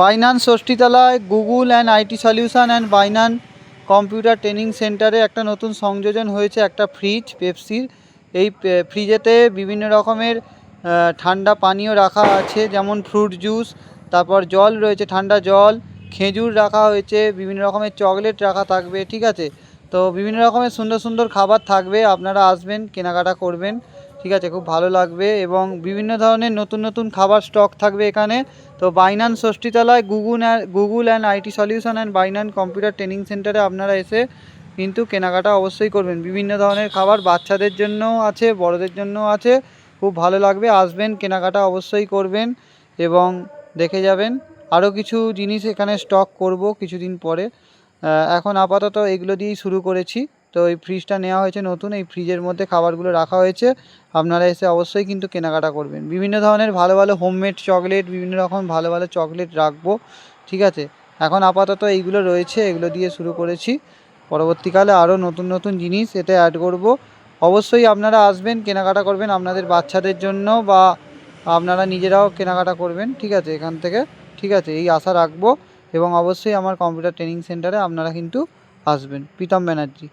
Binance ষষ্ঠীতলায় Google and IT solution and Binance computer training সেন্টারে একটা নতুন সংযোজন হয়েছে, একটা ফ্রিজ পেপসির। এই ফ্রিজেতে বিভিন্ন রকমের ঠান্ডা পানীয় রাখা আছে, যেমন ফ্রুট জুস, তারপর জল রয়েছে, ঠান্ডা জল, খেজুর রাখা হয়েছে, বিভিন্ন রকমের চকলেট রাখা থাকবে, ঠিক আছে। তো বিভিন্ন রকমের সুন্দর সুন্দর খাবার থাকবে, আপনারা আসবেন, কেনাকাটা করবেন, ঠিক আছে, খুব ভালো লাগবে। এবং বিভিন্ন ধরনের নতুন নতুন খাবার স্টক থাকবে এখানে। তো বাইনান্স ষষ্ঠীতলায় Google and IT solution and Binance computer training সেন্টারে আপনারা এসে কিন্তু কেনাকাটা অবশ্যই করবেন। বিভিন্ন ধরনের খাবার বাচ্চাদের জন্যও আছে, বড়দের জন্যও আছে, খুব ভালো লাগবে, আসবেন, কেনাকাটা অবশ্যই করবেন এবং দেখে যাবেন। আরও কিছু জিনিস এখানে স্টক করব কিছুদিন পরে, এখন আপাতত এগুলো দিয়েই শুরু করেছি। তো এই ফ্রিজটা নেওয়া হয়েছে নতুন, এই ফ্রিজের মধ্যে খাবারগুলো রাখা হয়েছে, আপনারা এসে অবশ্যই কিন্তু কেনাকাটা করবেন। বিভিন্ন ধরনের ভালো ভালো হোমমেড চকলেট, বিভিন্ন রকম ভালো ভালো চকলেট রাখবো, ঠিক আছে। এখন আপাতত এইগুলো রয়েছে, এগুলো দিয়ে শুরু করেছি, পরবর্তীকালে আরও নতুন নতুন জিনিস এতে অ্যাড করব। অবশ্যই আপনারা আসবেন, কেনাকাটা করবেন, আপনাদের বাচ্চাদের জন্য বা আপনারা নিজেরাও কেনাকাটা করবেন, ঠিক আছে, এখান থেকে, ঠিক আছে, এই আশা রাখবো। এবং অবশ্যই আমার কম্পিউটার ট্রেনিং সেন্টারে আপনারা কিন্তু আসবেন। প্রীতম ব্যানার্জি।